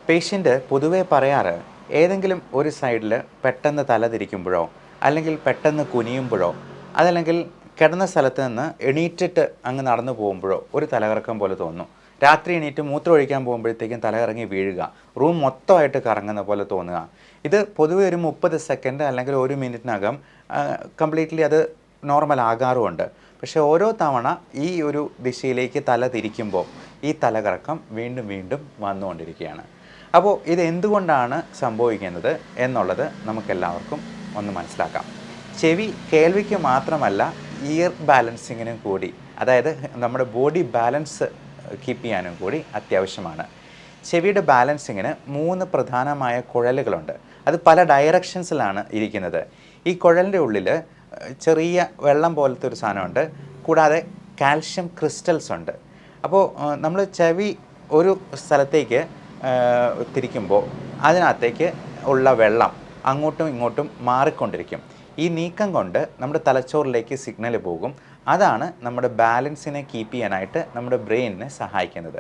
Patient പൊതുവേ പറയാറ് ഏതെങ്കിലും ഒരു സൈഡിൽ പെട്ടെന്ന് തല തിരിക്കുമ്പോഴോ അല്ലെങ്കിൽ പെട്ടെന്ന് കുനിയുമ്പോഴോ അതല്ലെങ്കിൽ കിടന്ന സ്ഥലത്ത് നിന്ന് എണീറ്റിട്ട് അങ്ങ് നടന്നു പോകുമ്പോഴോ ഒരു തലകറക്കം പോലെ തോന്നുന്നു. രാത്രി എണീറ്റ് മൂത്രം ഒഴിക്കാൻ പോകുമ്പോഴത്തേക്കും തലകറങ്ങി വീഴുക, റൂം മൊത്തമായിട്ട് കറങ്ങുന്ന പോലെ തോന്നുക. ഇത് പൊതുവെ ഒരു 30 സെക്കൻഡ് അല്ലെങ്കിൽ ഒരു മിനിറ്റിനകം കംപ്ലീറ്റ്ലി അത് നോർമൽ ആകാറുമുണ്ട്. പക്ഷേ ഓരോ തവണ ഈ ഒരു ദിശയിലേക്ക് തല തിരിക്കുമ്പോൾ ഈ തലകറക്കം വീണ്ടും വീണ്ടും വന്നുകൊണ്ടിരിക്കുകയാണ്. അപ്പോൾ ഇത് എന്തുകൊണ്ടാണ് സംഭവിക്കുന്നത് എന്നുള്ളത് നമുക്കെല്ലാവർക്കും ഒന്ന് മനസ്സിലാക്കാം. ചെവി കേൾവിക്ക് മാത്രമല്ല ഇയർ ബാലൻസിങ്ങിനും കൂടി, അതായത് നമ്മുടെ ബോഡി ബാലൻസ് കീപ്പ് ചെയ്യാനും കൂടി അത്യാവശ്യമാണ്. ചെവിയുടെ ബാലൻസിങ്ങിന് 3 പ്രധാനമായ കുഴലുകളുണ്ട്. അത് പല ഡയറക്ഷൻസിലാണ് ഇരിക്കുന്നത്. ഈ കുഴലിൻ്റെ ഉള്ളിൽ ചെറിയ വെള്ളം പോലത്തെ ഒരു സാധനമുണ്ട്, കൂടാതെ കാൽഷ്യം ക്രിസ്റ്റൽസ് ഉണ്ട്. അപ്പോൾ നമ്മൾ ചെവി ഒരു സ്ഥലത്തേക്ക് തിരിക്കുമ്പോൾ അതിനകത്തേക്ക് ഉള്ള വെള്ളം അങ്ങോട്ടും ഇങ്ങോട്ടും മാറിക്കൊണ്ടിരിക്കും. ഈ നീക്കം കൊണ്ട് നമ്മുടെ തലച്ചോറിലേക്ക് സിഗ്നൽ പോകും. അതാണ് നമ്മുടെ ബാലൻസിനെ കീപ്പ് ചെയ്യാനായിട്ട് നമ്മുടെ ബ്രെയിനിനെ സഹായിക്കുന്നത്.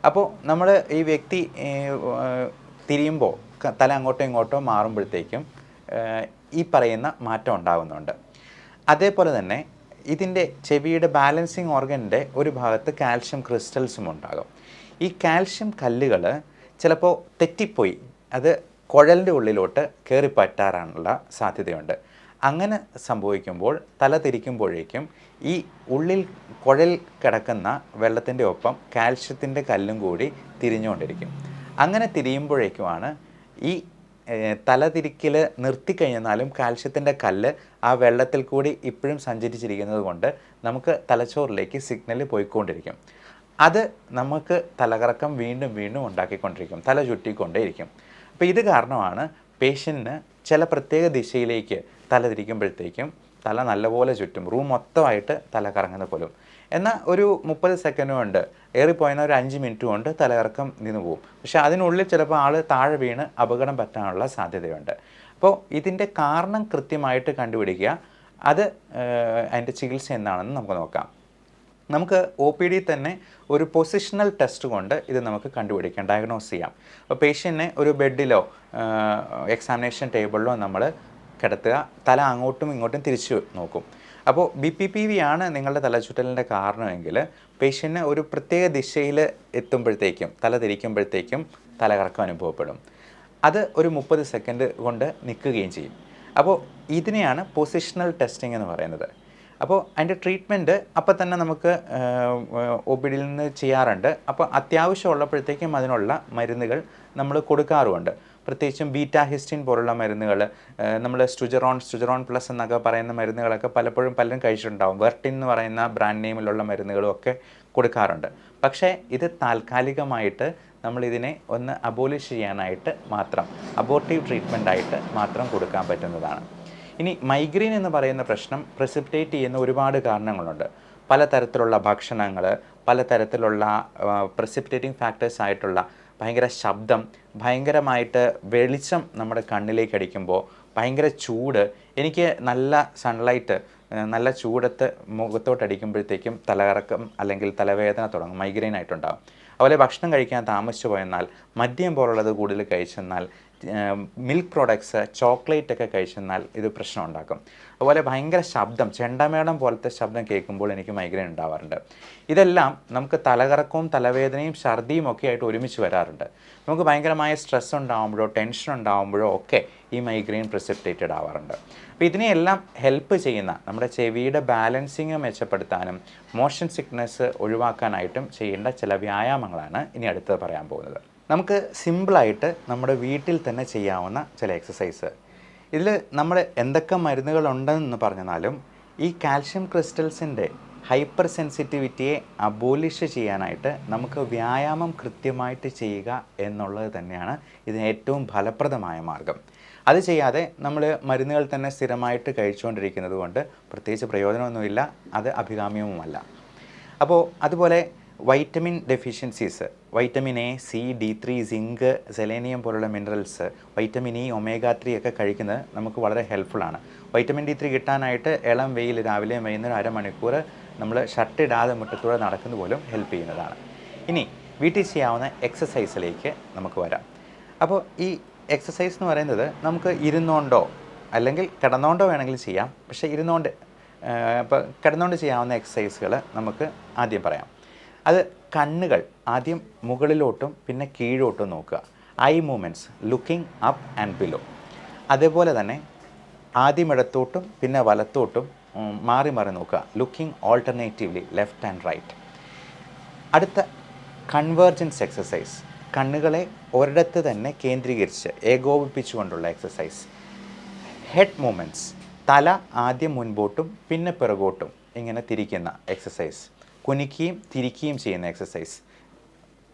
അപ്പോൾ നമ്മൾ ഈ വ്യക്തി തിരിയുമ്പോൾ തല അങ്ങോട്ടോ ഇങ്ങോട്ടോ മാറുമ്പോഴത്തേക്കും ഈ പറയുന്ന മാറ്റം ഉണ്ടാകുന്നുണ്ട്. അതേപോലെ തന്നെ ഇതിൻ്റെ ചെവിയുടെ ബാലൻസിങ് ഓർഗനിൻ്റെ ഒരു ഭാഗത്ത് കാൽഷ്യം ക്രിസ്റ്റൽസും ഉണ്ടാകും. ഈ കാൽഷ്യം കല്ലുകൾ ചിലപ്പോൾ തെറ്റിപ്പോയി അത് കുഴലിൻ്റെ ഉള്ളിലോട്ട് കയറിപ്പറ്റാനുള്ള സാധ്യതയുണ്ട്. അങ്ങനെ സംഭവിക്കുമ്പോൾ തല തിരിക്കുമ്പോഴേക്കും ഈ ഉള്ളിൽ കുഴൽ കിടക്കുന്ന വെള്ളത്തിൻ്റെ ഒപ്പം കാൽഷ്യത്തിൻ്റെ കല്ലും കൂടി തിരിഞ്ഞുകൊണ്ടിരിക്കും. അങ്ങനെ തിരിയുമ്പോഴേക്കുമാണ് ഈ തലതിരിക്കൽ നിർത്തിക്കഴിഞ്ഞാലും കാൽഷ്യത്തിൻ്റെ കല്ല് ആ വെള്ളത്തിൽ കൂടി ഇപ്പോഴും സഞ്ചരിച്ചിരിക്കുന്നത് കൊണ്ട് നമുക്ക് തലച്ചോറിലേക്ക് സിഗ്നൽ പോയിക്കൊണ്ടിരിക്കും. അത് നമുക്ക് തലകറക്കം വീണ്ടും വീണ്ടും ഉണ്ടാക്കിക്കൊണ്ടിരിക്കും, തല ചുറ്റിക്കൊണ്ടേയിരിക്കും. അപ്പോൾ ഇത് കാരണമാണ് പേഷ്യൻറ്റിന് ചില പ്രത്യേക ദിശയിലേക്ക് തല തിരിക്കുമ്പോഴത്തേക്കും തല നല്ലപോലെ ചുറ്റും, റൂം മൊത്തമായിട്ട് തല കറങ്ങുന്ന പോലും. എന്നാൽ ഒരു 30 സെക്കൻഡ് കൊണ്ട് ഏറിപ്പോയെന്ന ഒരു 5 മിനിറ്റ് കൊണ്ട് തലകറക്കം നിന്ന് പോകും. പക്ഷേ അതിനുള്ളിൽ ചിലപ്പോൾ ആൾ താഴെ വീണ് അപകടം പറ്റാനുള്ള സാധ്യതയുണ്ട്. അപ്പോൾ ഇതിൻ്റെ കാരണം കൃത്യമായിട്ട് കണ്ടുപിടിക്കുക, അത് അതിൻ്റെ ചികിത്സ എന്താണെന്ന് നമുക്ക് നോക്കാം. നമുക്ക് OPD തന്നെ ഒരു പൊസിഷണൽ ടെസ്റ്റ് കൊണ്ട് ഇത് നമുക്ക് കണ്ടുപിടിക്കാം, ഡയഗ്നോസ് ചെയ്യാം. അപ്പോൾ പേഷ്യൻറ്റിനെ ഒരു ബെഡിലോ എക്സാമിനേഷൻ ടേബിളിലോ നമ്മൾ കിടത്തുക, തല അങ്ങോട്ടും ഇങ്ങോട്ടും തിരിച്ചു നോക്കും. അപ്പോൾ BPPV ആണ് നിങ്ങളുടെ തലചുറ്റലിൻ്റെ കാരണമെങ്കിൽ പേഷ്യൻറ്റിന് ഒരു പ്രത്യേക ദിശയിൽ എത്തുമ്പോഴത്തേക്കും തല തിരിക്കുമ്പോഴത്തേക്കും തലകറക്കം അനുഭവപ്പെടും. അത് ഒരു 30 സെക്കൻഡ് കൊണ്ട് നിൽക്കുകയും ചെയ്യും. അപ്പോൾ ഇതിനെയാണ് പൊസിഷണൽ ടെസ്റ്റിംഗ് എന്ന് പറയുന്നത്. അപ്പോൾ അതിൻ്റെ ട്രീറ്റ്മെൻറ്റ് അപ്പം തന്നെ നമുക്ക് OPDയിൽ നിന്ന് ചെയ്യാറുണ്ട്. അപ്പോൾ അത്യാവശ്യം ഉള്ളപ്പോഴത്തേക്കും അതിനുള്ള മരുന്നുകൾ നമ്മൾ കൊടുക്കാറുമുണ്ട്. പ്രത്യേകിച്ചും ബീറ്റാ ഹിസ്റ്റിൻ പോലുള്ള മരുന്നുകൾ, നമ്മൾ സ്റ്റുജറോൺ പ്ലസ് എന്നൊക്കെ പറയുന്ന മരുന്നുകളൊക്കെ പലപ്പോഴും പലരും കഴിച്ചിട്ടുണ്ടാവും. വെർട്ടിൻ എന്ന് പറയുന്ന ബ്രാൻഡ് നെയിമിലുള്ള മരുന്നുകളും ഒക്കെ കൊടുക്കാറുണ്ട്. പക്ഷേ ഇത് താൽക്കാലികമായിട്ട് നമ്മളിതിനെ ഒന്ന് അബോലിഷ് ചെയ്യാനായിട്ട് മാത്രം, അബോർട്ടീവ് ട്രീറ്റ്മെൻറ്റായിട്ട് മാത്രം കൊടുക്കാൻ പറ്റുന്നതാണ്. ഇനി മൈഗ്രെയിൻ എന്ന് പറയുന്ന പ്രശ്നം പ്രസിപ്പിറ്റേറ്റ് ചെയ്യുന്ന ഒരുപാട് കാരണങ്ങളുണ്ട്. പലതരത്തിലുള്ള ഭക്ഷണങ്ങൾ, പലതരത്തിലുള്ള പ്രസിപ്പിറ്റേറ്റിംഗ് ഫാക്ടേഴ്സ് ആയിട്ടുള്ള ഭയങ്കര ശബ്ദം, ഭയങ്കരമായിട്ട് വെളിച്ചം നമ്മുടെ കണ്ണിലേക്ക് അടിക്കുമ്പോൾ, ഭയങ്കര ചൂട്, എനിക്ക് നല്ല സൺലൈറ്റ് നല്ല ചൂടത്ത് മുഖത്തോട്ടടിക്കുമ്പോഴത്തേക്കും തലകറക്കം അല്ലെങ്കിൽ തലവേദന തുടങ്ങും, മൈഗ്രെയിൻ ആയിട്ടുണ്ടാകും. അതുപോലെ ഭക്ഷണം കഴിക്കാൻ താമസിച്ചു പോയെന്നാൽ, മദ്യം പോലുള്ളത് കൂടുതൽ കഴിച്ചെന്നാൽ, മിൽക്ക് പ്രോഡക്ട്സ്, ചോക്ലേറ്റ് ഒക്കെ കഴിച്ചെന്നാൽ ഇത് പ്രശ്നം ഉണ്ടാക്കും. അതുപോലെ ഭയങ്കര ശബ്ദം, ചെണ്ടമേളം പോലത്തെ ശബ്ദം കേൾക്കുമ്പോൾ എനിക്ക് മൈഗ്രെയിൻ ഉണ്ടാവാറുണ്ട്. ഇതെല്ലാം നമുക്ക് തലകറക്കവും തലവേദനയും ഛർദിയും ഒക്കെ ആയിട്ട് ഒരുമിച്ച് വരാറുണ്ട്. നമുക്ക് ഭയങ്കരമായ സ്ട്രെസ് ഉണ്ടാകുമ്പോഴോ ടെൻഷൻ ഉണ്ടാകുമ്പോഴോ ഒക്കെ ഈ മൈഗ്രെയിൻ പ്രസിപ്പിറ്റേറ്റഡ് ആവാറുണ്ട്. അപ്പോൾ ഇതിനെയെല്ലാം ഹെൽപ്പ് ചെയ്യുന്ന നമ്മുടെ ചെവിയുടെ ബാലൻസിങ് മെച്ചപ്പെടുത്താനും മോഷൻ സിക്നെസ് ഒഴിവാക്കാനായിട്ടും ചെയ്യേണ്ട ചില വ്യായാമങ്ങളാണ് ഇനി അടുത്തത് പറയാൻ പോകുന്നത്. നമുക്ക് സിമ്പിളായിട്ട് നമ്മുടെ വീട്ടിൽ തന്നെ ചെയ്യാവുന്ന ചില എക്സസൈസ്. ഇതിൽ നമ്മൾ എന്തൊക്കെ മരുന്നുകളുണ്ടെന്ന് പറഞ്ഞാലും ഈ കാൽഷ്യം ക്രിസ്റ്റൽസിൻ്റെ ഹൈപ്പർ സെൻസിറ്റിവിറ്റിയെ അബോലിഷ് ചെയ്യാനായിട്ട് നമുക്ക് വ്യായാമം കൃത്യമായിട്ട് ചെയ്യുക എന്നുള്ളത് തന്നെയാണ് ഇതിന് ഏറ്റവും ഫലപ്രദമായ മാർഗം. അത് ചെയ്യാതെ നമ്മൾ മരുന്നുകൾ തന്നെ സ്ഥിരമായിട്ട് കഴിച്ചുകൊണ്ടിരിക്കുന്നത് കൊണ്ട് പ്രത്യേകിച്ച് പ്രയോജനമൊന്നുമില്ല, അത് അഭികാമ്യവുമല്ല. അപ്പോൾ അതുപോലെ vitamin deficiencies, vitamin A, C, D3, zinc, selenium പോലുള്ള മിനറൽസ്, വൈറ്റമിൻ E, omega-3 ഒക്കെ കഴിക്കുന്നത് നമുക്ക് വളരെ ഹെൽപ്ഫുള്ളാണ്. വൈറ്റമിൻ D3 കിട്ടാനായിട്ട് ഇളം വെയിൽ രാവിലെയും വൈകുന്നേരം അരമണിക്കൂർ നമ്മൾ ഷർട്ടിടാതെ മുറ്റത്തൂടെ നടക്കുന്നത് പോലും ഹെൽപ്പ് ചെയ്യുന്നതാണ്. ഇനി വീട്ടിൽ ചെയ്യാവുന്ന എക്സസൈസിലേക്ക് നമുക്ക് വരാം. അപ്പോൾ ഈ എക്സസൈസ് എന്ന് പറയുന്നത് നമുക്ക് ഇരുന്നുകൊണ്ടോ അല്ലെങ്കിൽ കിടന്നുകൊണ്ടോ വേണമെങ്കിൽ ചെയ്യാം. പക്ഷേ ഇരുന്നുകൊണ്ട് ഇപ്പോൾ കിടന്നുകൊണ്ട് ചെയ്യാവുന്ന എക്സസൈസുകൾ നമുക്ക് ആദ്യം പറയാം. അത് കണ്ണുകൾ ആദ്യം മുകളിലോട്ടും പിന്നെ കീഴോട്ടും നോക്കുക. Eye movements, looking up and below. അതേപോലെ തന്നെ ആദ്യം ഇടത്തോട്ടും പിന്നെ വലത്തോട്ടും മാറി മാറി നോക്കുക. Looking alternatively left and right. അടുത്ത കൺവേർജൻസ് എക്സസൈസ്, കണ്ണുകളെ ഒരിടത്ത് തന്നെ കേന്ദ്രീകരിച്ച് ഏകോപിപ്പിച്ചുകൊണ്ടുള്ള എക്സസൈസ്. ഹെഡ് മൂവ്മെൻറ്റ്സ്, തല ആദ്യം മുൻപോട്ടും പിന്നെ പിറകോട്ടും ഇങ്ങനെ തിരിക്കുന്ന എക്സസൈസ്. കുനിക്കുകയും തിരിക്കുകയും ചെയ്യുന്ന exercise.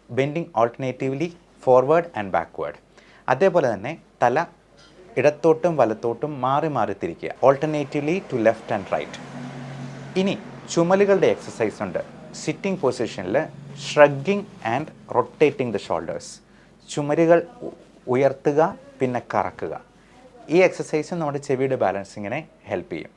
Bending alternatively forward and backward. അതേപോലെ തന്നെ തല ഇടത്തോട്ടും വലത്തോട്ടും മാറി മാറി തിരിക്കുക. Alternatively to left and right. ഇനി ചുമലുകളുടെ എക്സസൈസ് ഉണ്ട്. സിറ്റിംഗ് പൊസിഷനിൽ shrugging and rotating the shoulders. ചുമലുകൾ ഉയർത്തുക പിന്നെ കറക്കുക. ഈ എക്സസൈസ് നമ്മുടെ ചെവിയുടെ ബാലൻസിങ്ങിനെ ഹെൽപ്പ് ചെയ്യും.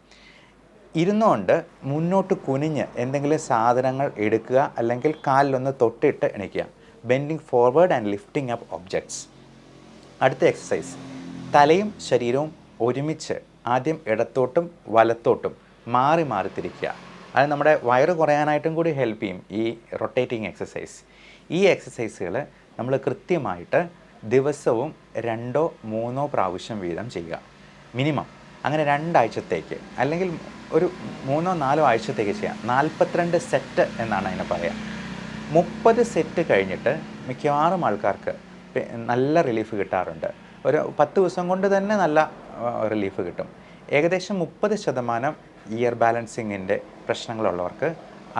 ഇരുന്നുകൊണ്ട് മുന്നോട്ട് കുനിഞ്ഞ് എന്തെങ്കിലും സാധനങ്ങൾ എടുക്കുക അല്ലെങ്കിൽ കാലിലൊന്ന് തൊട്ടിട്ട് എണീക്കുക. Bending forward and lifting up objects. അടുത്ത എക്സസൈസ്, തലയും ശരീരവും ഒരുമിച്ച് ആദ്യം ഇടത്തോട്ടും വലത്തോട്ടും മാറി മാറി തിരിക്കുക. അത് നമ്മുടെ വയറ് കുറയാനായിട്ടും കൂടി ഹെൽപ്പ് ചെയ്യും ഈ റൊട്ടേറ്റിംഗ് എക്സസൈസ്. ഈ എക്സസൈസുകൾ നമ്മൾ കൃത്യമായിട്ട് ദിവസവും 2-3 പ്രാവശ്യം വീതം ചെയ്യുക മിനിമം. അങ്ങനെ 2 ആഴ്ചത്തേക്ക് അല്ലെങ്കിൽ ഒരു 3-4 ആഴ്ചത്തേക്ക് ചെയ്യാം. 42 സെറ്റ് എന്നാണ് അതിനെ പറയുക. 30 സെറ്റ് കഴിഞ്ഞിട്ട് മിക്കവാറും ആൾക്കാർക്ക് നല്ല റിലീഫ് കിട്ടാറുണ്ട്. ഒരു 10 ദിവസം കൊണ്ട് തന്നെ നല്ല റിലീഫ് കിട്ടും. ഏകദേശം 30% ഇയർ ബാലൻസിങ്ങിൻ്റെ പ്രശ്നങ്ങളുള്ളവർക്ക്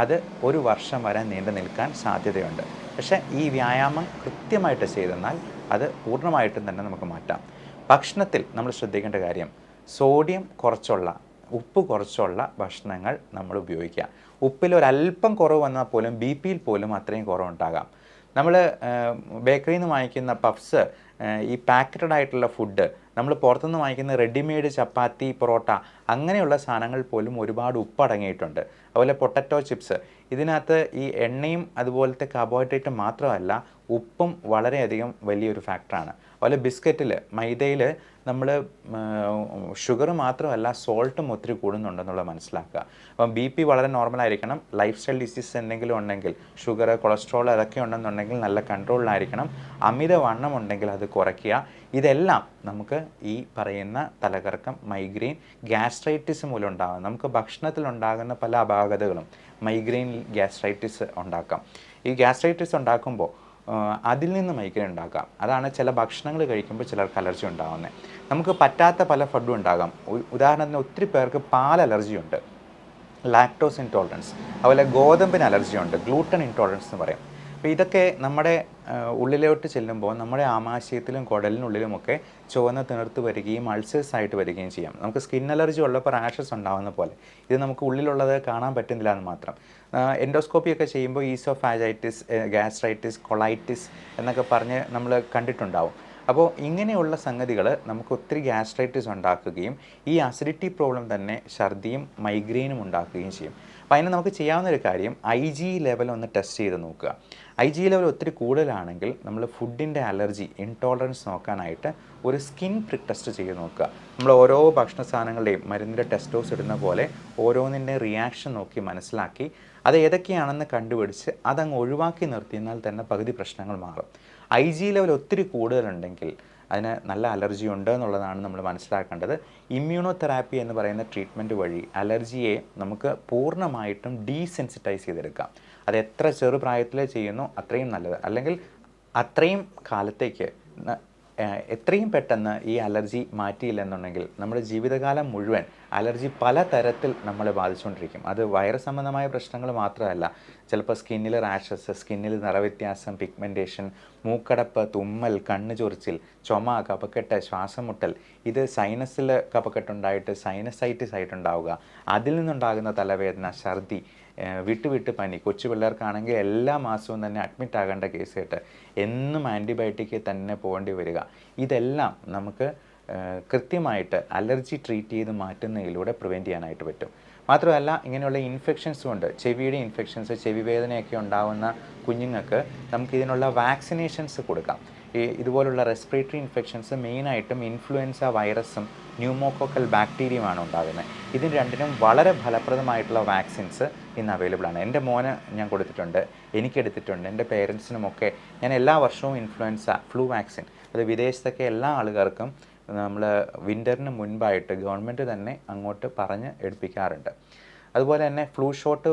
അത് 1 വർഷം വരെ നീണ്ടു നിൽക്കാൻ സാധ്യതയുണ്ട്. പക്ഷേ ഈ വ്യായാമം കൃത്യമായിട്ട് ചെയ്തെന്നാൽ അത് പൂർണ്ണമായിട്ടും തന്നെ നമുക്ക് മാറ്റാം. ഭക്ഷണത്തിൽ നമ്മൾ ശ്രദ്ധിക്കേണ്ട കാര്യം, സോഡിയം കുറച്ചുള്ള, ഉപ്പ് കുറച്ചുള്ള ഭക്ഷണങ്ങൾ നമ്മൾ ഉപയോഗിക്കുക. ഉപ്പിൽ ഒരല്പം കുറവ് വന്നാൽ പോലും BP-യിൽ പോലും അത്രയും കുറവുണ്ടാകാം. നമ്മൾ ബേക്കറിയിൽ നിന്ന് വാങ്ങിക്കുന്ന പഫ്സ്, ഈ പാക്കറ്റഡ് ആയിട്ടുള്ള ഫുഡ്, നമ്മൾ പുറത്തുനിന്ന് വാങ്ങിക്കുന്ന റെഡിമെയ്ഡ് ചപ്പാത്തി, പൊറോട്ട അങ്ങനെയുള്ള സാധനങ്ങൾ പോലും ഒരുപാട് ഉപ്പ് അടങ്ങിയിട്ടുണ്ട്. അതുപോലെ പൊട്ടറ്റോ ചിപ്സ്, ഇതിനകത്ത് ഈ എണ്ണയും അതുപോലത്തെ കാർബോഹൈഡ്രേറ്റും മാത്രമല്ല ഉപ്പും വളരെയധികം വലിയൊരു ഫാക്ടറാണ്. അതുപോലെ ബിസ്ക്കറ്റിൽ, മൈദയിൽ നമ്മൾ ഷുഗർ മാത്രമല്ല സോൾട്ടും ഒത്തിരി കൂടുന്നുണ്ടെന്നുള്ളത് മനസ്സിലാക്കുക. അപ്പം BP വളരെ നോർമലായിരിക്കണം. ലൈഫ് സ്റ്റൈൽ ഡിസീസ് എന്തെങ്കിലും ഉണ്ടെങ്കിൽ, ഷുഗർ, കൊളസ്ട്രോൾ അതൊക്കെ ഉണ്ടെന്നുണ്ടെങ്കിൽ നല്ല കൺട്രോളിലായിരിക്കണം. അമിതവണ്ണം ഉണ്ടെങ്കിൽ അത് കുറയ്ക്കുക. ഇതെല്ലാം നമുക്ക് ഈ പറയുന്ന തലകറക്കം, മൈഗ്രെയിൻ, ഗ്യാസ്ട്രൈറ്റിസ് മൂലം ഉണ്ടാകും. നമുക്ക് ഭക്ഷണത്തിൽ ഉണ്ടാകുന്ന പല അപാകതകളും മൈഗ്രെയിൻ, ഗ്യാസ്ട്രൈറ്റിസ് ഉണ്ടാക്കാം. ഈ ഗ്യാസ്ട്രൈറ്റിസ് ഉണ്ടാക്കുമ്പോൾ അതിൽ നിന്ന് മൈഗ്രെയിൻ ഉണ്ടാക്കാം. അതാണ് ചില ഭക്ഷണങ്ങൾ കഴിക്കുമ്പോൾ ചിലർക്ക് അലർജി ഉണ്ടാകുന്നത്. നമുക്ക് പറ്റാത്ത പല ഫുഡും ഉണ്ടാകാം. ഉദാഹരണത്തിന് ഒത്തിരി പേർക്ക് പാൽ അലർജിയുണ്ട്, ലാക്ടോസ് ഇൻടോളറൻസ്. അതുപോലെ ഗോതമ്പിന് അലർജിയുണ്ട്, ഗ്ലൂട്ടൻ ഇൻടോളറൻസ് എന്ന് പറയും. അപ്പോൾ ഇതൊക്കെ നമ്മുടെ ഉള്ളിലോട്ട് ചെല്ലുമ്പോൾ നമ്മുടെ ആമാശയത്തിലും കുടലിനുള്ളിലുമൊക്കെ ചുവന്ന തിണർത്ത് വരികയും അൾസേഴ്സ് ആയിട്ട് വരികയും ചെയ്യാം. നമുക്ക് സ്കിൻ അലർജി ഉള്ളപ്പോൾ റാഷസ് ഉണ്ടാകുന്ന പോലെ ഇത് നമുക്ക് ഉള്ളിലുള്ളത് കാണാൻ പറ്റുന്നില്ല എന്ന് മാത്രം. എൻഡോസ്കോപ്പിയൊക്കെ ചെയ്യുമ്പോൾ ഈസോഫാജൈറ്റിസ്, ഗ്യാസ്ട്രൈറ്റിസ്, കൊളൈറ്റിസ് എന്നൊക്കെ പറഞ്ഞ് നമ്മൾ കണ്ടിട്ടുണ്ടാവും. അപ്പോൾ ഇങ്ങനെയുള്ള സംഗതികൾ നമുക്ക് ഒത്തിരി ഗ്യാസ്ട്രൈറ്റിസ് ഉണ്ടാക്കുകയും ഈ അസിഡിറ്റി പ്രോബ്ലം തന്നെ ഛർദിയും മൈഗ്രെയിനും ഉണ്ടാക്കുകയും ചെയ്യും. അപ്പോൾ അതിന് നമുക്ക് ചെയ്യാവുന്ന ഒരു കാര്യം, IG ലെവൽ ഒന്ന് ടെസ്റ്റ് ചെയ്ത് നോക്കുക. IG ലെവൽ ഒത്തിരി കൂടുതലാണെങ്കിൽ നമ്മൾ ഫുഡിൻ്റെ അലർജി, ഇൻടോളറൻസ് നോക്കാനായിട്ട് ഒരു സ്കിൻ പ്രിക് ടെസ്റ്റ് ചെയ്ത് നോക്കുക. നമ്മൾ ഓരോ ഭക്ഷണ സാധനങ്ങളുടെയും മരുന്നിൻ്റെ ടെസ്റ്റോസ് ഇടുന്ന പോലെ ഓരോന്നിൻ്റെ റിയാക്ഷൻ നോക്കി മനസ്സിലാക്കി അത് ഏതൊക്കെയാണെന്ന് കണ്ടുപിടിച്ച് അതങ്ങ് ഒഴിവാക്കി നിർത്തിയെന്നാൽ തന്നെ പകുതി പ്രശ്നങ്ങൾ മാറും. IG ലെവൽ ഒത്തിരി കൂടുതലുണ്ടെങ്കിൽ അതിന് നല്ല അലർജി ഉണ്ട് എന്നുള്ളതാണ് നമ്മൾ മനസ്സിലാക്കേണ്ടത്. ഇമ്മ്യൂണോതെറാപ്പി എന്ന് പറയുന്ന ട്രീറ്റ്മെൻറ്റ് വഴി അലർജിയെ നമുക്ക് പൂർണ്ണമായിട്ടും ഡീസെൻസിറ്റൈസ് ചെയ്തെടുക്കാം. അത് എത്ര ചെറുപ്രായത്തിൽ ചെയ്യുന്നു അത്രയും നല്ലത്. അല്ലെങ്കിൽ അത്രയും കാലത്തേക്ക് എത്രയും പെട്ടെന്ന് ഈ അലർജി മാറ്റിയില്ലെന്നുണ്ടെങ്കിൽ നമ്മുടെ ജീവിതകാലം മുഴുവൻ അലർജി പല തരത്തിൽ നമ്മളെ ബാധിച്ചുകൊണ്ടിരിക്കും. അത് വൈറസ് സംബന്ധമായ പ്രശ്നങ്ങൾ മാത്രമല്ല, ചിലപ്പോൾ സ്കിന്നിൽ റാഷസ്, സ്കിന്നിൽ നിറവ്യത്യാസം, പിഗ്മെൻറ്റേഷൻ, മൂക്കടപ്പ്, തുമ്മൽ, കണ്ണ് ചൊറിച്ചിൽ, ചുമ, കഫക്കെട്ട്, ശ്വാസം മുട്ടൽ, ഇത് സൈനസിൽ കഫക്കെട്ടുണ്ടായിട്ട് സൈനസൈറ്റിസ് ആയിട്ടുണ്ടാവുക, അതിൽ നിന്നുണ്ടാകുന്ന തലവേദന, ഛർദി, വിട്ട് പനി. കൊച്ചു പിള്ളേർക്കാണെങ്കിൽ എല്ലാ മാസവും തന്നെ അഡ്മിറ്റ് ആകേണ്ട കേസായിട്ട് എന്നും ആൻറ്റിബയോട്ടിക്ക് തന്നെ പോകേണ്ടി വരിക. ഇതെല്ലാം നമുക്ക് കൃത്യമായിട്ട് അലർജി ട്രീറ്റ് ചെയ്ത് മാറ്റുന്നതിലൂടെ പ്രിവെൻറ്റ് ചെയ്യാനായിട്ട് പറ്റും. മാത്രമല്ല ഇങ്ങനെയുള്ള ഇൻഫെക്ഷൻസും ഉണ്ട്. ചെവിയുടെ ഇൻഫെക്ഷൻസ്, ചെവി വേദനയൊക്കെ ഉണ്ടാകുന്ന കുഞ്ഞുങ്ങൾക്ക് നമുക്കിതിനുള്ള വാക്സിനേഷൻസ് കൊടുക്കാം. ഈ ഇതുപോലുള്ള റെസ്പിറേറ്ററി ഇൻഫെക്ഷൻസ് മെയിനായിട്ടും ഇൻഫ്ലുവൻസ വൈറസും ന്യൂമോകോക്കൽ ബാക്ടീരിയയുമാണ് ഉണ്ടാകുന്നത്. ഇതിന് രണ്ടിനും വളരെ ഫലപ്രദമായിട്ടുള്ള വാക്സിൻസ് ഇന്ന് അവൈലബിൾ ആണ്. എൻ്റെ മോന് ഞാൻ കൊടുത്തിട്ടുണ്ട്, എനിക്കെടുത്തിട്ടുണ്ട്, എൻ്റെ പേരൻസിനുമൊക്കെ ഞാൻ എല്ലാ വർഷവും ഇൻഫ്ലുവൻസ ഫ്ലൂ വാക്സിൻ, അത് വിദേശത്തൊക്കെ എല്ലാ ആളുകൾക്കും നമ്മൾ വിൻ്ററിന് മുൻപായിട്ട് ഗവൺമെൻറ് തന്നെ അങ്ങോട്ട് പറഞ്ഞ് എടുപ്പിക്കാറുണ്ട്. അതുപോലെ തന്നെ ഫ്ലൂ ഷോട്ട്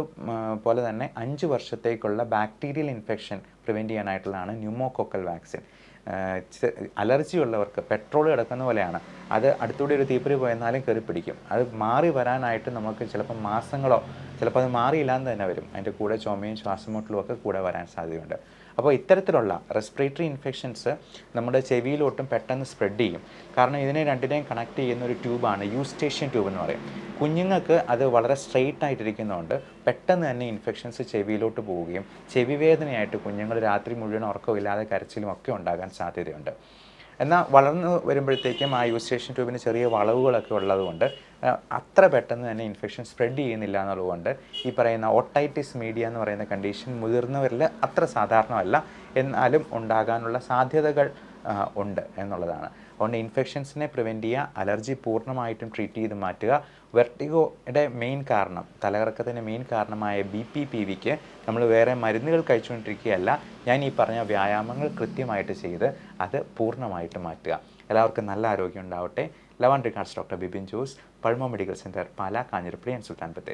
പോലെ തന്നെ 5 വർഷത്തേക്കുള്ള ബാക്ടീരിയൽ ഇൻഫെക്ഷൻ പ്രിവെൻറ്റ് ചെയ്യാനായിട്ടുള്ളതാണ് ന്യൂമോകോക്കൽ വാക്സിൻ. അലർജി ഉള്ളവർക്ക് പെട്രോൾ കിടക്കുന്ന പോലെയാണ്, അത് അടുത്തൂടെ ഒരു തീപ്പൊരി പോയെന്നാലും കയറി പിടിക്കും. അത് മാറി വരാനായിട്ട് നമുക്ക് ചിലപ്പോൾ മാസങ്ങളോ, ചിലപ്പോൾ അത് മാറിയില്ലാന്ന് തന്നെ വരും. അതിൻ്റെ കൂടെ ചുമയും ശ്വാസമുട്ടലും ഒക്കെ കൂടെ വരാൻ സാധ്യതയുണ്ട്. അപ്പോൾ ഇത്തരത്തിലുള്ള റെസ്പിറേറ്ററി ഇൻഫെക്ഷൻസ് നമ്മുടെ ചെവിയിലോട്ടും പെട്ടെന്ന് സ്പ്രെഡ് ചെയ്യും. കാരണം ഇതിനെ രണ്ടിനെയും കണക്ട് ചെയ്യുന്ന ഒരു ട്യൂബാണ് യൂസ്റ്റേഷ്യൻ ട്യൂബ് എന്ന് പറയും. കുഞ്ഞുങ്ങൾക്ക് അത് വളരെ സ്ട്രെയിറ്റ് ആയിട്ടിരിക്കുന്നതുകൊണ്ട് പെട്ടെന്ന് തന്നെ ഇൻഫെക്ഷൻസ് ചെവിയിലോട്ട് പോവുകയും ചെവി വേദനയായിട്ട് കുഞ്ഞുങ്ങൾ രാത്രി മുഴുവൻ ഉറക്കമില്ലാതെ കരച്ചിലും ഒക്കെ ഉണ്ടാകാൻ സാധ്യതയുണ്ട്. എന്നാൽ വളർന്നു വരുമ്പോഴത്തേക്കും ആ യൂസ്റ്റേഷൻ ട്യൂബിന് ചെറിയ വളവുകളൊക്കെ ഉള്ളതുകൊണ്ട് അത്ര പെട്ടെന്ന് തന്നെ ഇൻഫെക്ഷൻ സ്പ്രെഡ് ചെയ്യുന്നില്ല എന്നുള്ളതുകൊണ്ട് ഈ പറയുന്ന ഓട്ടൈറ്റിസ് മീഡിയ എന്ന് പറയുന്ന കണ്ടീഷൻ മുതിർന്നവരിൽ അത്ര സാധാരണമല്ല, എന്നാലും ഉണ്ടാകാനുള്ള സാധ്യതകൾ ഉണ്ട് എന്നുള്ളതാണ്. അതുകൊണ്ട് ഇൻഫെക്ഷൻസിനെ പ്രിവെൻറ്റ് ചെയ്യുക, അലർജി പൂർണ്ണമായിട്ടും ട്രീറ്റ് ചെയ്ത് മാറ്റുക. വെർട്ടിഗോയുടെ മെയിൻ കാരണം, തലകറക്കത്തിൻ്റെ മെയിൻ കാരണമായ BPPVക്ക് നമ്മൾ വേറെ മരുന്നുകൾ കഴിച്ചുകൊണ്ടിരിക്കുകയല്ല, ഞാൻ ഈ പറഞ്ഞ വ്യായാമങ്ങൾ കൃത്യമായിട്ട് ചെയ്ത് അത് പൂർണ്ണമായിട്ട് മാറ്റുക. എല്ലാവർക്കും നല്ല ആരോഗ്യം ഉണ്ടാവട്ടെ. Love and regards doctor Bipin Jose, pulmo medical centre, Pala, Kanjirappally and Sultan Bathery.